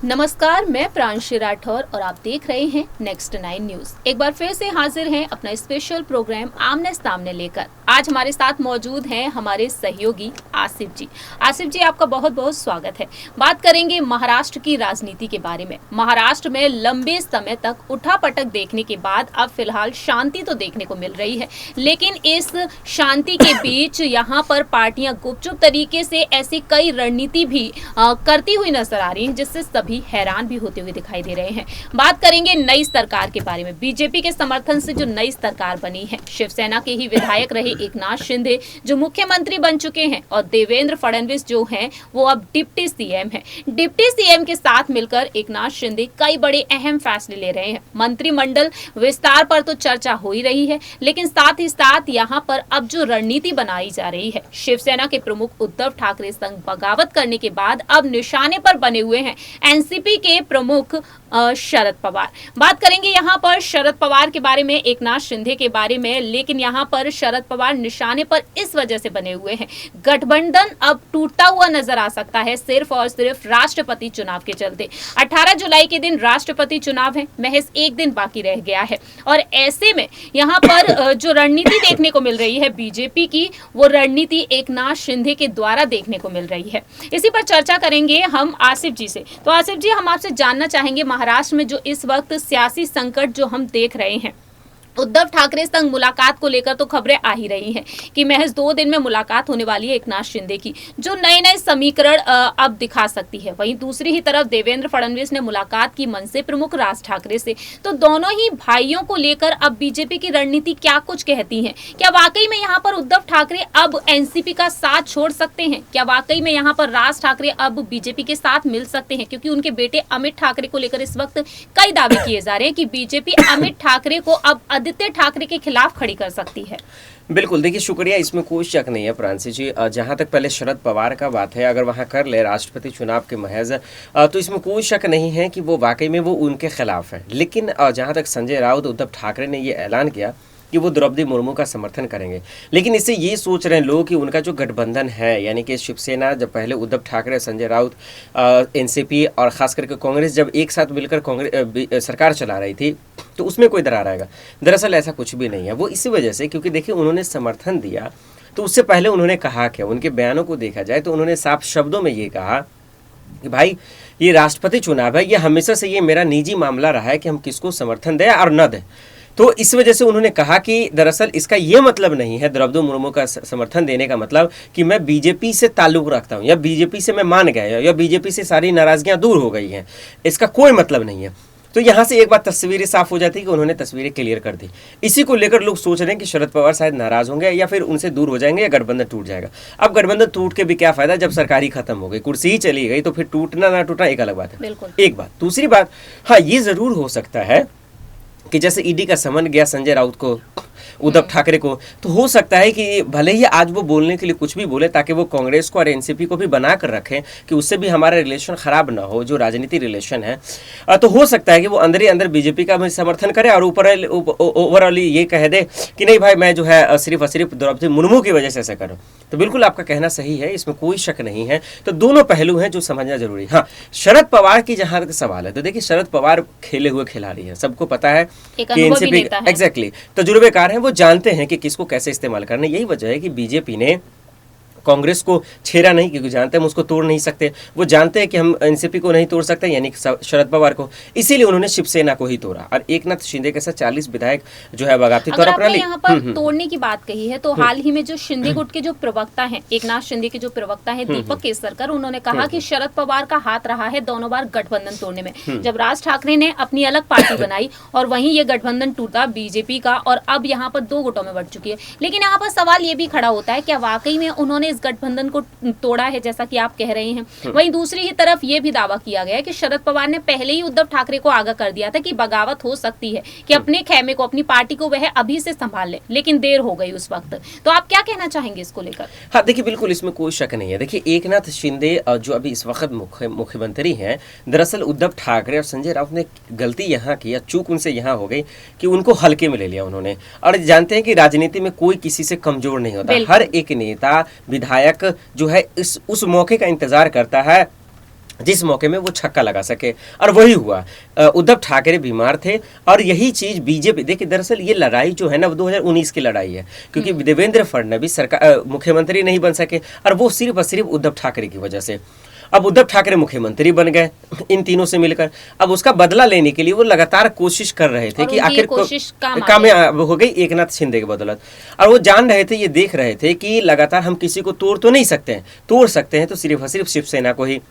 नमस्कार, मैं प्रांशी राठौर और आप देख रहे हैं नेक्स्ट 9 न्यूज। एक बार फिर से हाजिर हैं अपना स्पेशल प्रोग्राम आमने सामने लेकर। आज हमारे साथ मौजूद हैं हमारे सहयोगी आसिफ जी। आसिफ जी, आपका बहुत बहुत स्वागत है। बात करेंगे महाराष्ट्र की राजनीति के बारे में। महाराष्ट्र में लंबे समय तक उठापटक देखने के बाद अब फिलहाल शांति तो देखने को मिल रही है, लेकिन इस शांति के बीच यहाँ पर पार्टियां गुपचुप तरीके से ऐसी कई रणनीति भी करती हुई नजर आ रही है, जिससे सभी हैरान भी होते हुए दिखाई दे रहे हैं। बात करेंगे नई सरकार के बारे में। बीजेपी के समर्थन से जो नई सरकार बनी है, शिवसेना के ही विधायक रहे एकनाथ शिंदे जो मुख्यमंत्री बन चुके हैं और देवेंद्र फडणवीस जो हैं वो अब डिप्टी सीएम हैं। डिप्टी सीएम के साथ मिलकर एकनाथ शिंदे कई बड़े अहम फैसले ले रहे हैं। मंत्रिमंडल विस्तार पर तो चर्चा हो ही रही है, लेकिन साथ ही साथ यहाँ पर अब जो रणनीति बनाई जा रही है, शिवसेना के प्रमुख उद्धव ठाकरे संग बगावत करने के बाद अब निशाने पर बने हुए हैं एनसीपी के प्रमुख शरद पवार। बात करेंगे यहाँ पर शरद पवार के बारे में, एकनाथ शिंदे के बारे में, लेकिन यहाँ पर शरद पवार निशाने पर इस वजह से बने हुए हैं, गठबंधन अब टूटता हुआ नजर आ सकता है सिर्फ और सिर्फ राष्ट्रपति चुनाव के चलते। 18 जुलाई के दिन राष्ट्रपति चुनाव है, महज एक दिन बाकी रह गया है और ऐसे में यहाँ पर जो रणनीति देखने को मिल रही है बीजेपी की, वो रणनीति एकनाथ शिंदे के द्वारा देखने को मिल रही है। इसी पर चर्चा करेंगे हम आसिफ जी से। तो आसिफ जी, हम आपसे जानना चाहेंगे, महाराष्ट्र में जो इस वक्त सियासी संकट जो हम देख रहे हैं, उद्धव ठाकरे संग मुलाकात को लेकर तो खबरें आ ही रही हैं कि महज 2 दिन में मुलाकात होने वाली है एकनाथ शिंदे की, जो नए नए समीकरण अब दिखा सकती है। वहीं दूसरी ही तरफ देवेंद्र फडणवीस ने मुलाकात की मनसे प्रमुख राज ठाकरे से। तो दोनों ही भाइयों को लेकर अब बीजेपी की रणनीति क्या कुछ कहती है? क्या वाकई में यहाँ पर उद्धव ठाकरे अब एनसीपी का साथ छोड़ सकते हैं? क्या वाकई में यहाँ पर राज ठाकरे अब बीजेपी के साथ मिल सकते हैं? क्योंकि उनके बेटे अमित ठाकरे को लेकर इस वक्त कई दावे किए जा रहे हैं कि बीजेपी अमित ठाकरे को अब आदित्य ठाकरे के खिलाफ खड़ी कर सकती है। बिल्कुल, देखिए शुक्रिया, इसमें कोई शक नहीं है प्रांशी जी। जहाँ तक पहले शरद पवार का बात है, अगर वहाँ कर ले राष्ट्रपति चुनाव के महज, तो इसमें कोई शक नहीं है कि वो वाकई में वो उनके खिलाफ है। लेकिन जहाँ तक संजय राउत, उद्धव ठाकरे ने ये ऐलान किया कि वो द्रौपदी मुर्मू का समर्थन करेंगे, लेकिन इससे ये सोच रहे हैं लोग कि उनका जो गठबंधन है, यानी कि शिवसेना, जब पहले उद्धव ठाकरे, संजय राउत, एनसीपी और खास करके कांग्रेस जब एक साथ मिलकर कांग्रेस सरकार चला रही थी, तो उसमें कोई दरार आएगा। दरअसल ऐसा कुछ भी नहीं है। वो इसी वजह से, क्योंकि देखिए उन्होंने समर्थन दिया, तो उससे पहले उन्होंने कहा क्या, उनके बयानों को देखा जाए तो उन्होंने साफ शब्दों में ये कहा कि भाई ये राष्ट्रपति चुनाव है, ये हमेशा से ये मेरा निजी मामला रहा है कि हम किसको समर्थन दें और न दें। तो इस वजह से उन्होंने कहा कि दरअसल इसका ये मतलब नहीं है, द्रौपदी मुर्मू का समर्थन देने का मतलब कि मैं बीजेपी से ताल्लुक रखता हूँ या बीजेपी से मैं मान गया या बीजेपी से सारी नाराजगियां दूर हो गई हैं, इसका कोई मतलब नहीं है। तो यहाँ से एक बात तस्वीरें साफ हो जाती है कि उन्होंने तस्वीरें क्लियर कर दी। इसी को लेकर लोग सोच रहे हैं कि शरद पवार शायद नाराज होंगे या फिर उनसे दूर हो जाएंगे या गठबंधन टूट जाएगा। अब गठबंधन टूट के भी क्या फायदा, जब सरकार ही खत्म हो गई, कुर्सी ही चली गई, तो फिर टूटना ना टूटना एक अलग बात है। एक बात। दूसरी बात, हाँ ये जरूर हो सकता है कि जैसे ईडी का समन गया संजय राउत को, उद्धव ठाकरे को, तो हो सकता है कि भले ही आज वो बोलने के लिए कुछ भी बोले, ताकि वो कांग्रेस को और एनसीपी को भी बना कर रखें कि उससे भी हमारा रिलेशन खराब ना हो, जो राजनीति रिलेशन है। तो हो सकता है कि वो अंदर ही अंदर बीजेपी का भी समर्थन करे और ओवरऑल ये कह दे कि नहीं भाई, मैं जो है सिर्फ और सिर्फ द्रौपदी मुर्मू की वजह से ऐसा करूँ। तो बिल्कुल आपका कहना सही है, इसमें कोई शक नहीं है। तो दोनों पहलू हैं जो समझना जरूरी। हाँ, शरद पवार की जहां तक सवाल है, तो देखिए शरद पवार खेले हुए खिलाड़ी है, सबको पता है कि एनसीपी एग्जैक्टली तजुर्बेकार हैं, वो जानते हैं कि किसको कैसे इस्तेमाल करना। यही वजह है कि बीजेपी ने कांग्रेस को छेड़ा नहीं, क्योंकि जानते हैं हम उसको तोड़ नहीं सकते। वो जानते हैं कि हम एनसीपी को नहीं तोड़ सकते, यानी शरद पवार को, इसीलिए उन्होंने शिवसेना को ही तोड़ा और एकनाथ शिंदे के साथ 40 विधायक जो है बगावती तौर पर यहाँ पर तोड़ने की बात कही है, तो हाल ही में जो शिंदे गुट के जो प्रवक्ता हैं, एकनाथ शिंदे के जो प्रवक्ता हैं दीपक केसरकर, उन्होंने कहा कि शरद पवार का हाथ रहा है दोनों बार गठबंधन तोड़ने में। जब राज ठाकरे ने अपनी अलग पार्टी बनाई और वहीं ये गठबंधन टूटा बीजेपी का, और अब यहाँ पर 2 गुटों में बढ़ चुकी है। लेकिन यहाँ पर सवाल ये भी खड़ा होता है, क्या वाकई में उन्होंने इस गठबंधन को तोड़ा है, जैसा कि आप कह रहे हैं? वहीं दूसरी ही तरफ ये भी दावा किया गया है कि शरद पवार ने पहले ही उद्धव ठाकरे को आगाह कर दिया था कि बगावत हो सकती है, कि अपने खेमे को, अपनी पार्टी को वह अभी से संभाल ले, लेकिन देर हो गई उस वक्त। तो आप क्या कहना चाहेंगे इसको लेकर? हाँ देखिए, बिल्कुल इसमें कोई शक नहीं है। देखिए एकनाथ शिंदे जो अभी इस वक्त मुख्यमंत्री हैं, दरअसल उद्धव ठाकरे और संजय राउत ने गलती यहाँ की, चूक उनसे यहाँ हो गई कि उनको हल्के में ले लिया उन्होंने। और जानते हैं कि राजनीति में कोई किसी से कमजोर नहीं होता, हर एक नेता विधायक जो है उस मौके का इंतजार करता है जिस मौके में वो छक्का लगा सके, और वही हुआ। उद्धव ठाकरे बीमार थे और यही चीज बीजेपी, देखिए दरअसल ये लड़ाई जो है ना वो 2019 की लड़ाई है, क्योंकि देवेंद्र फडणवीस सरकार मुख्यमंत्री नहीं बन सके, और वो सिर्फ और सिर्फ उद्धव ठाकरे की वजह से। अब उद्धव ठाकरे मुख्यमंत्री बन गए इन तीनों से मिलकर, अब उसका बदला लेने के लिए वो लगातार कोशिश कर रहे थे कि आखिर कामयाब हो गई एकनाथ शिंदे की बदौलत। और वो जान रहे थे, ये देख रहे थे कि लगातार हम किसी को तोड़ तो नहीं सकते हैं, तोड़ सकते हैं तो सिर्फ और सिर्फ शिवसेना को ही।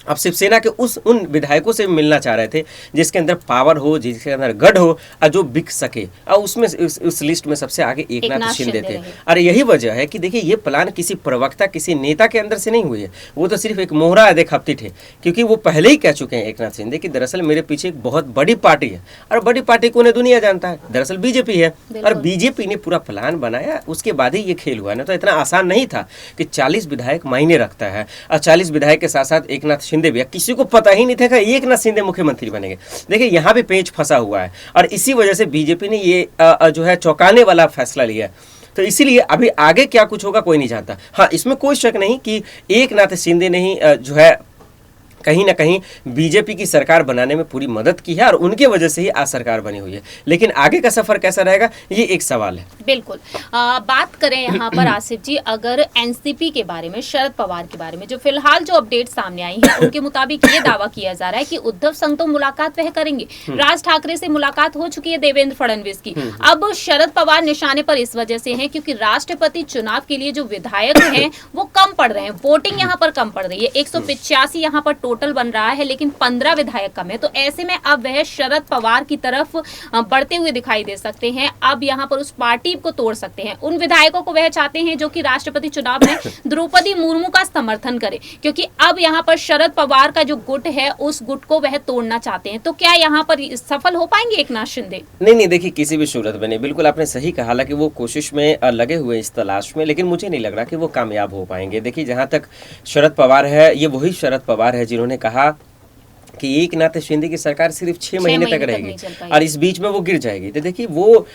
अब शिवसेना के उन विधायकों से मिलना चाह रहे थे जिसके अंदर पावर हो, जिसके अंदर गढ़ हो, और जो बिक सके, और उसमें उस लिस्ट में सबसे आगे एकनाथ शिंदे थे। और यही वजह है कि देखिए ये प्लान किसी प्रवक्ता, किसी नेता के अंदर से नहीं हुई है, वो तो सिर्फ एक मोहरा देखपति थे, क्योंकि वो पहले ही कह चुके हैं एकनाथ शिंदे कि दरअसल मेरे पीछे एक बहुत बड़ी पार्टी है, और बड़ी पार्टी को उन्हें दुनिया जानता है, दरअसल बीजेपी है। और बीजेपी ने पूरा प्लान बनाया, उसके बाद ही ये खेल हुआ। ना तो इतना आसान नहीं था कि 40 विधायक मायने रखता है, और 40 विधायक के साथ साथ एकनाथ शिंदे भी, किसी को पता ही नहीं था कि एकनाथ शिंदे मुख्यमंत्री बनेंगे। देखिए यहाँ पे पेंच फंसा हुआ है, और इसी वजह से बीजेपी ने ये जो है चौंकाने वाला फैसला लिया। तो इसीलिए अभी आगे क्या कुछ होगा कोई नहीं जानता। हाँ, इसमें कोई शक नहीं कि एकनाथ शिंदे ने ही जो है कहीं ना कहीं बीजेपी की सरकार बनाने में पूरी मदद की है, और उनके वजह से ही आज सरकार बनी हुई है। लेकिन आगे का सफर कैसा रहेगा ये एक सवाल है। बिल्कुल। बात करें यहाँ पर आसिफ जी, अगर एनसीपी के बारे में, शरद पवार के बारे में जो फिलहाल जो अपडेट सामने आई है, उनके मुताबिक ये दावा किया जा रहा है कि उद्धव संग तो मुलाकात वह करेंगे, राज ठाकरे से मुलाकात हो चुकी है देवेंद्र फडणवीस की। अब शरद पवार निशाने पर इस वजह से है क्योंकि राष्ट्रपति चुनाव के लिए जो विधायक हैं वो कम पड़ रहे हैं, वोटिंग यहाँ पर कम पड़ रही है। 185 यहाँ पर टोटल बन रहा है, लेकिन 15 विधायक कम है। तो ऐसे में अब वह शरद पवार की तरफ बढ़ते हुए दिखाई दे सकते हैं। अब यहाँ पर उस पार्टी को तोड़ सकते हैं। उन विधायकों को वह चाहते हैं जो कि राष्ट्रपति चुनाव में द्रौपदी मुर्मू का समर्थन करे, क्योंकि अब यहाँ पर शरद पवार का जो गुट है उस गुट को वह तोड़ना चाहते हैं। तो क्या यहाँ पर सफल हो पाएंगे एकनाथ शिंदे? नहीं, देखिए किसी भी सूरत में नहीं। बिल्कुल आपने सही कहा, हालांकि वो कोशिश में लगे हुए इस तलाश में, लेकिन मुझे नहीं लग रहा कि वो कामयाब हो पाएंगे। देखिए जहां तक शरद पवार है, ये वही शरद पवार है जिन्होंने कहा कि एकनाथ शिंदे की सरकार सिर्फ 6 महीने तक रहेगी और इस बीच में वो गिर जाएगी। तो देखिए वो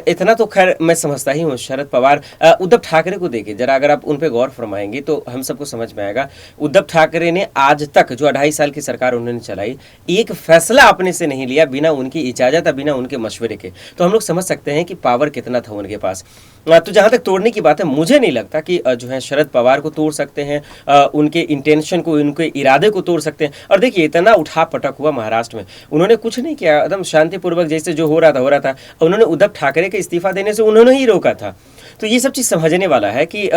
इतना तो खैर मैं समझता ही हूँ। शरद पवार उद्धव ठाकरे को देखिए जरा, अगर आप उन पे गौर फरमाएंगे तो हम सबको समझ में आएगा। उद्धव ठाकरे ने आज तक जो 2.5 साल की सरकार उन्होंने चलाई, एक फैसला अपने से नहीं लिया बिना उनकी इजाजत, बिना उनके मशवरे के। तो हम लोग समझ सकते हैं कि पावर कितना था उनके पास। तो जहां तक तोड़ने की बात है, मुझे नहीं लगता कि जो है शरद पवार को तोड़ सकते हैं, उनके इंटेंशन को, उनके इरादे को तोड़ सकते हैं। और देखिए इतना उठा पटक हुआ महाराष्ट्र में, उन्होंने कुछ नहीं किया, एकदम शांतिपूर्वक जैसे जो हो रहा था। उन्होंने उद्धव ठाकरे के इस्तीफा देने से उन्होंने ही रोका था। तो ये सब चीज समझने वाला है कि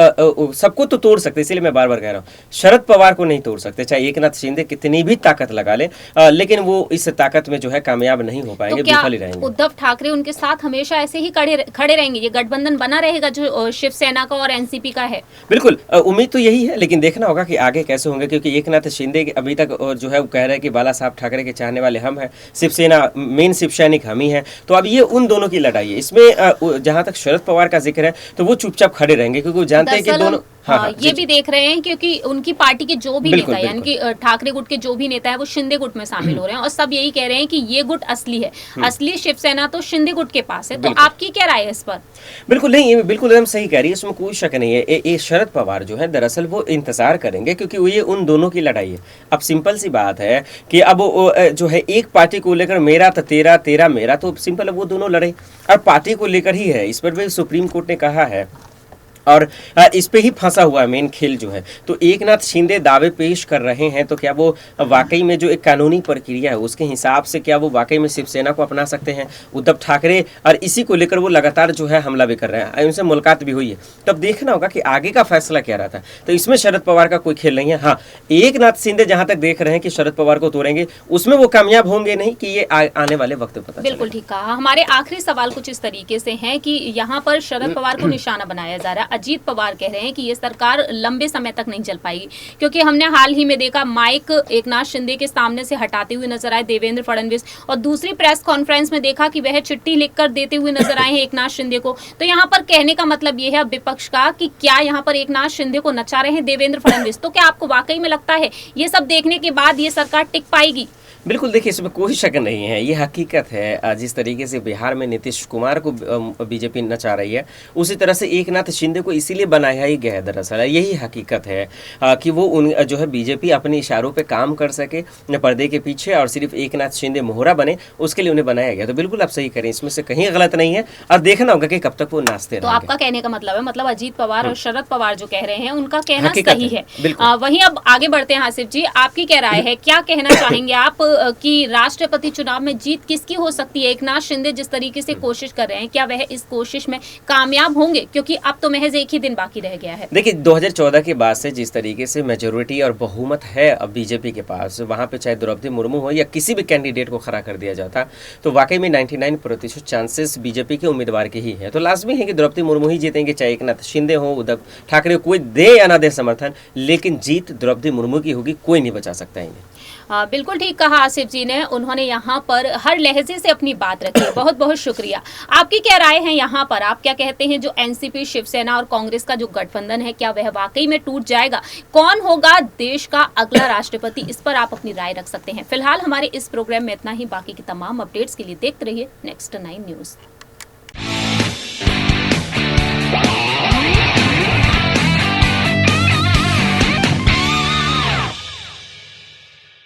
सबको तो तोड़ सकते, इसलिए मैं बार बार कह रहा हूँ शरद पवार को नहीं तोड़ सकते, चाहे एकनाथ शिंदे कितनी भी ताकत लगा ले, लेकिन वो इस ताकत में जो है कामयाब नहीं हो पाएंगे, विफल ही रहेंगे। उद्धव ठाकरे उनके साथ हमेशा ऐसे ही खड़े रहेंगे, ये गठबंधन बना रहेगा जो शिवसेना का और एनसीपी का है? बिल्कुल, उम्मीद तो यही है, लेकिन देखना होगा कि आगे कैसे होंगे, क्योंकि एकनाथ शिंदे अभी तक जो है वो कह रहे हैं कि बाला साहब ठाकरे के चाहने वाले हम हैं, शिवसेना मेन शिव सैनिक हम ही हैं। तो अब ये उन दोनों की लड़ाई है। इसमें जहां तक शरद पवार का जिक्र है तो वो चुपचाप खड़े रहेंगे, क्योंकि वो जानते हैं कि दोनों ये भी देख रहे हैं क्योंकि उनकी पार्टी के जो भी नेता यानी कि ठाकरे गुट के जो भी नेता है वो शिंदे गुट में शामिल हो रहे हैं, और सब यही कह रहे हैं कि ये गुट असली है, असली शिवसेना तो शिंदे गुट के पास है। तो आपकी क्या राय है इस पर? बिल्कुल नहीं, ये बिल्कुल एकदम सही कह रही है, इसमें कोई शक नहीं है। ये शरद पवार जो है दरअसल वो इंतजार करेंगे, क्योंकि ये उन दोनों की लड़ाई है। अब सिंपल सी बात है कि अब जो है एक पार्टी को लेकर मेरा तो तेरा, तेरा मेरा, तो सिंपल वो दोनों लड़े और पार्टी को लेकर ही है। इस पर भी सुप्रीम कोर्ट ने कहा है और इस पे ही फंसा हुआ है मेन खेल जो है। तो एकनाथ शिंदे दावे पेश कर रहे हैं, तो क्या वो वाकई में जो एक कानूनी प्रक्रिया है उसके हिसाब से क्या वो वाकई में शिवसेना को अपना सकते हैं? उद्धव ठाकरे और इसी को लेकर वो लगातार जो है हमला भी कर रहे हैं, उनसे मुलाकात भी हुई है। तब देखना होगा कि आगे का फैसला क्या रहता है। तो इसमें शरद पवार का कोई खेल नहीं है। हाँ, एकनाथ शिंदे जहां तक देख रहे हैं कि शरद पवार को तोड़ेंगे, उसमें वो कामयाब होंगे नहीं कि ये आने वाले वक्त पता। बिल्कुल ठीक कहा। हमारे आखिरी सवाल कुछ इस तरीके से है कि यहाँ पर शरद पवार को निशाना बनाया जा रहा है। अजीत पवार कह रहे हैं कि ये सरकार लंबे समय तक नहीं चल पाएगी, क्योंकि हमने हाल ही में देखा माइक एकनाथ शिंदे के सामने से हटाते हुए नजर आए देवेंद्र फडणवीस, और दूसरी प्रेस कॉन्फ्रेंस में देखा कि वह चिट्ठी लिखकर देते हुए नजर आए हैं एकनाथ शिंदे को। तो यहाँ पर कहने का मतलब ये है विपक्ष का कि क्या यहाँ पर एकनाथ शिंदे को नचा रहे हैं देवेंद्र फडणवीस? तो क्या आपको वाकई में लगता है ये सब देखने के बाद ये सरकार टिक पाएगी? बिल्कुल, देखिए इसमें कोई शक नहीं है, ये हकीकत है। जिस तरीके से बिहार में नीतीश कुमार को बीजेपी नचा रही है, उसी तरह से एकनाथ शिंदे को इसीलिए बनाया ही गया है। दरअसल यही हकीकत है कि वो उन जो है बीजेपी अपने इशारों पे काम कर सके पर्दे के पीछे और सिर्फ एकनाथ शिंदे मोहरा बने, उसके लिए उन्हें बनाया गया। तो बिल्कुल आप सही करें, इसमें से कहीं गलत नहीं है और देखना होगा कि कब तक वो नाचते तो आपका कहने का मतलब है, मतलब अजीत पवार और शरद पवार जो कह रहे हैं उनका कहना हकीकत सही है। बिल्कुल। वहीं अब आगे बढ़ते हैं आसिफ जी, आपकी क्या राय है, क्या कहना चाहेंगे आप कि राष्ट्रपति चुनाव में जीत किसकी हो सकती है? एकनाथ शिंदे जिस तरीके से कोशिश कर रहे हैं, क्या वह इस कोशिश में कामयाब होंगे? क्योंकि अब तो महज एक ही दिन बाकी रह गया है। देखिए 2014 के बाद से जिस तरीके से मेजोरिटी और बहुमत है अब बीजेपी के पास, वहाँ पे चाहे द्रौपदी मुर्मू हो या किसी भी कैंडिडेट को खड़ा कर दिया जाता, तो वाकई में 99% चांसेस बीजेपी के उम्मीदवार के ही है। तो लाजमी है कि द्रौपदी मुर्मू ही जीतेंगे, चाहे एकनाथ शिंदे हो, उद्धव ठाकरे, कोई दे या ना दे समर्थन, लेकिन जीत द्रौपदी मुर्मू की होगी, कोई नहीं बचा सकता इन्हें। बिल्कुल ठीक कहा आसिफ जी ने, उन्होंने यहाँ पर हर लहजे से अपनी बात रखी है। बहुत बहुत शुक्रिया। आपकी क्या राय है यहाँ पर, आप क्या कहते हैं जो एनसीपी, शिवसेना और कांग्रेस का जो गठबंधन है, क्या वह वाकई में टूट जाएगा? कौन होगा देश का अगला राष्ट्रपति? इस पर आप अपनी राय रख सकते हैं। फिलहाल हमारे इस प्रोग्राम में इतना ही। बाकी की तमाम अपडेट्स के लिए देखते रहिए नेक्स्ट 9 न्यूज।